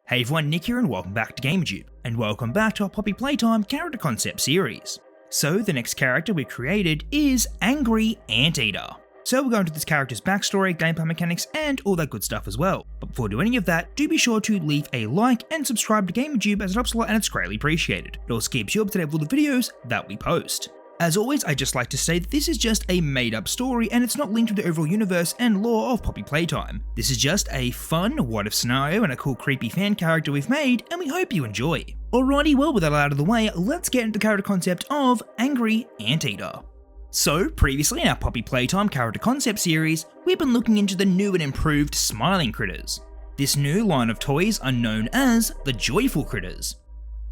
Hey everyone, Nick here and welcome back to Gamerjoob, and welcome back to our Poppy Playtime character concept series. So the next character we created is Angry Anteater. So we'll go into this character's backstory, gameplay mechanics, and all that good stuff as well. But before doing any of that, do be sure to leave a like and subscribe to Gamerjoob as it helps a lot and it's greatly appreciated. It also keeps you up to date with all the videos that we post. As always, I'd just like to say that this is just a made-up story and it's not linked to the overall universe and lore of Poppy Playtime. This is just a fun what-if scenario and a cool creepy fan character we've made, and we hope you enjoy. Alrighty, well with that out of the way, let's get into the character concept of Angry Anteater. So, previously in our Poppy Playtime character concept series, we've been looking into the new and improved Smiling Critters. This new line of toys are known as the Joyful Critters.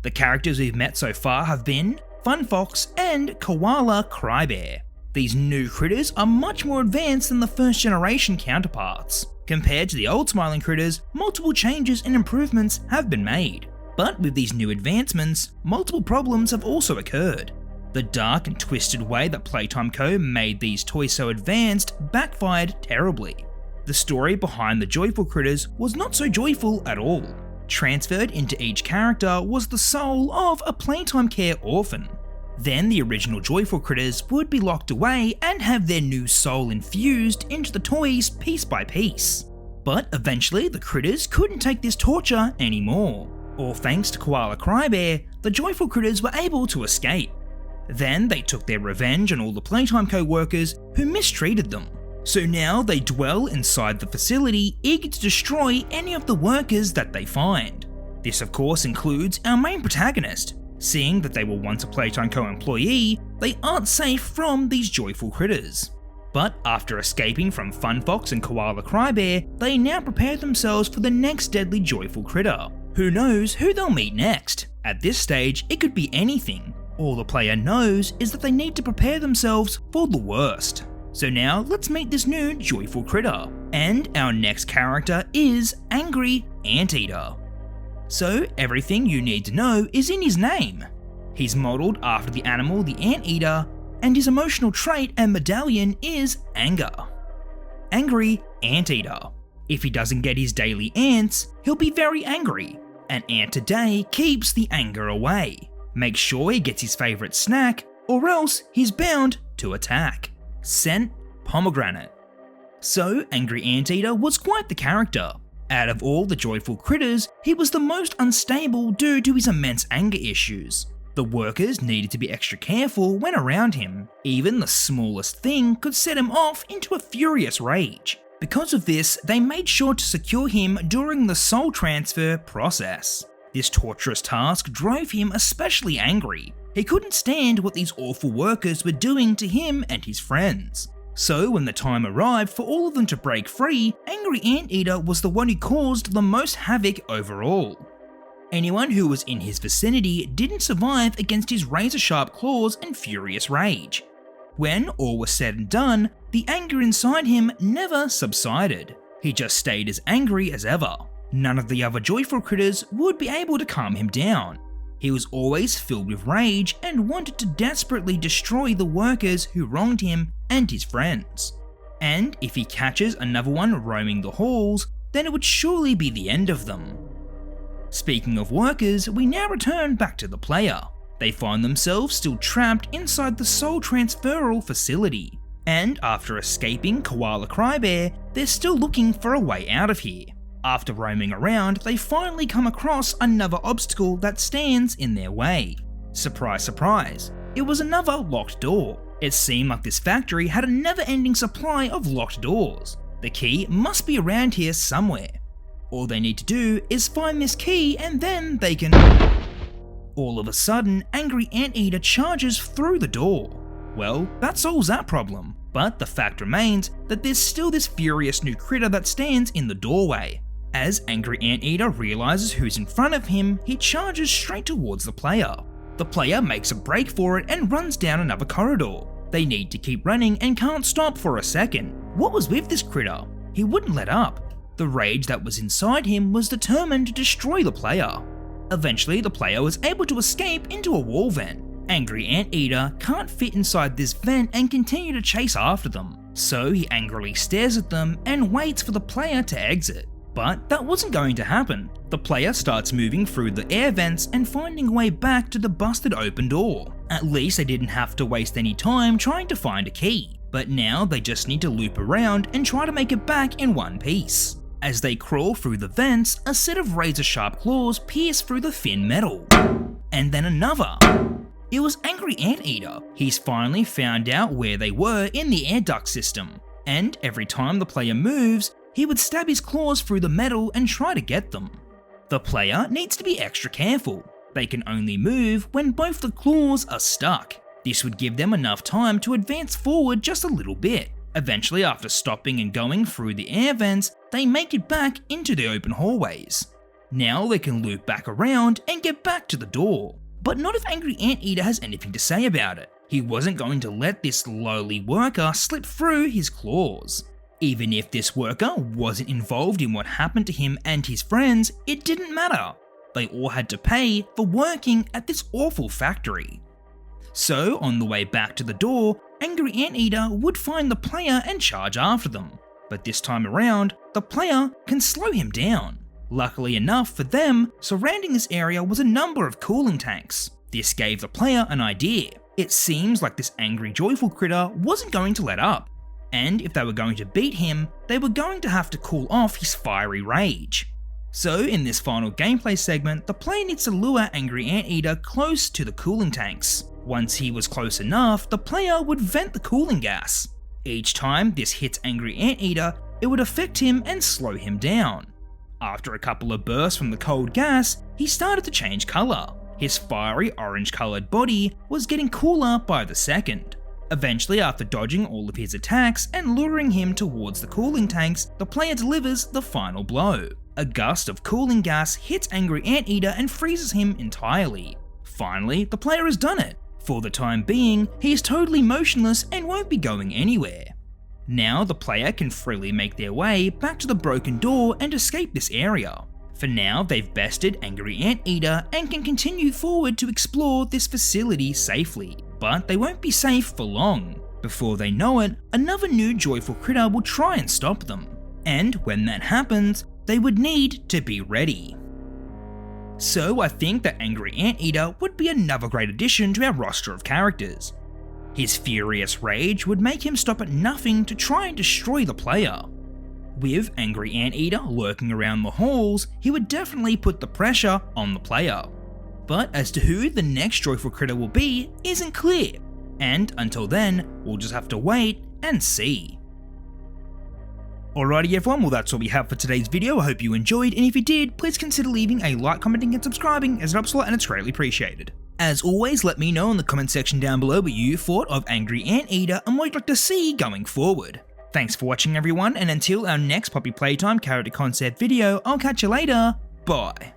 The characters we've met so far have been Fun Fox and Koala Crybear. These new critters are much more advanced than the first generation counterparts. Compared to the old Smiling Critters, multiple changes and improvements have been made. But with these new advancements, multiple problems have also occurred. The dark and twisted way that Playtime Co. made these toys so advanced backfired terribly. The story behind the Joyful Critters was not so joyful at all. Transferred into each character was the soul of a Playtime Care orphan. Then the original Joyful Critters would be locked away and have their new soul infused into the toys piece by piece. But eventually the critters couldn't take this torture anymore. All thanks to Koala Crybear, the Joyful Critters were able to escape. Then they took their revenge on all the Playtime Co workers who mistreated them. So now they dwell inside the facility, eager to destroy any of the workers that they find. This of course includes our main protagonist. Seeing that they were once a Playtime Co employee, they aren't safe from these Joyful Critters. But after escaping from Fun Fox and Koala Crybear, they now prepare themselves for the next deadly Joyful Critter. Who knows who they'll meet next? At this stage, it could be anything. All the player knows is that they need to prepare themselves for the worst. So now let's meet this new Joyful Critter. And our next character is Angry Anteater. So everything you need to know is in his name. He's modelled after the animal the anteater, and his emotional trait and medallion is anger. Angry Anteater. If he doesn't get his daily ants, he'll be very angry. An ant a day keeps the anger away. Make sure he gets his favourite snack, or else he's bound to attack. Scent pomegranate. So Angry Anteater was quite the character. Out of all the Joyful Critters, he was the most unstable due to his immense anger issues. The workers needed to be extra careful when around him. Even the smallest thing could set him off into a furious rage. Because of this, they made sure to secure him during the soul transfer process. This torturous task drove him especially angry. He couldn't stand what these awful workers were doing to him and his friends. So when the time arrived for all of them to break free, Angry Anteater was the one who caused the most havoc overall. Anyone who was in his vicinity didn't survive against his razor-sharp claws and furious rage. When all was said and done, the anger inside him never subsided. He just stayed as angry as ever. None of the other Joyful Critters would be able to calm him down. He was always filled with rage and wanted to desperately destroy the workers who wronged him and his friends. And if he catches another one roaming the halls, then it would surely be the end of them. Speaking of workers, we now return back to the player. They find themselves still trapped inside the soul transferal facility. And after escaping Koala Crybear, they're still looking for a way out of here. After roaming around, they finally come across another obstacle that stands in their way. Surprise, surprise, it was another locked door. It seemed like this factory had a never-ending supply of locked doors. The key must be around here somewhere. All they need to do is find this key and then they can... All of a sudden, Angry Anteater charges through the door. Well, that solves that problem, but the fact remains that there's still this furious new critter that stands in the doorway. As Angry Anteater realizes who's in front of him, he charges straight towards the player. The player makes a break for it and runs down another corridor. They need to keep running and can't stop for a second. What was with this critter? He wouldn't let up. The rage that was inside him was determined to destroy the player. Eventually, the player was able to escape into a wall vent. Angry Anteater can't fit inside this vent and continue to chase after them, so he angrily stares at them and waits for the player to exit. But that wasn't going to happen. The player starts moving through the air vents and finding a way back to the busted open door. At least they didn't have to waste any time trying to find a key, but now they just need to loop around and try to make it back in one piece. As they crawl through the vents, a set of razor-sharp claws pierce through the thin metal. And then another. It was Angry Anteater. He's finally found out where they were in the air duct system, and every time the player moves, he would stab his claws through the metal and try to get them. The player needs to be extra careful. They can only move when both the claws are stuck. This would give them enough time to advance forward just a little bit. Eventually, after stopping and going through the air vents, they make it back into the open hallways. Now they can loop back around and get back to the door. But not if Angry Anteater has anything to say about it. He wasn't going to let this lowly worker slip through his claws. Even if this worker wasn't involved in what happened to him and his friends, it didn't matter. They all had to pay for working at this awful factory. So, on the way back to the door, Angry Anteater would find the player and charge after them. But this time around, the player can slow him down. Luckily enough for them, surrounding this area was a number of cooling tanks. This gave the player an idea. It seems like this angry joyful critter wasn't going to let up. And if they were going to beat him, they were going to have to cool off his fiery rage. So in this final gameplay segment, the player needs to lure Angry Anteater close to the cooling tanks. Once he was close enough, the player would vent the cooling gas. Each time this hits Angry Anteater, it would affect him and slow him down. After a couple of bursts from the cold gas, he started to change colour. His fiery orange coloured body was getting cooler by the second. Eventually, after dodging all of his attacks and luring him towards the cooling tanks, the player delivers the final blow. A gust of cooling gas hits Angry Anteater and freezes him entirely. Finally, the player has done it. For the time being, he is totally motionless and won't be going anywhere. Now the player can freely make their way back to the broken door and escape this area. For now, they've bested Angry Anteater and can continue forward to explore this facility safely. But they won't be safe for long. Before they know it, another new joyful critter will try and stop them. And when that happens, they would need to be ready. So I think that Angry Anteater would be another great addition to our roster of characters. His furious rage would make him stop at nothing to try and destroy the player. With Angry Anteater lurking around the halls, he would definitely put the pressure on the player. But as to who the next joyful critter will be isn't clear, and until then, we'll just have to wait and see. Alrighty everyone, well that's all we have for today's video. I hope you enjoyed, and if you did, please consider leaving a like, commenting and subscribing as it helps a lot and it's greatly appreciated. As always, let me know in the comment section down below what you thought of Angry Anteater and what you'd like to see going forward. Thanks for watching everyone, and until our next Poppy Playtime character concept video, I'll catch you later, bye.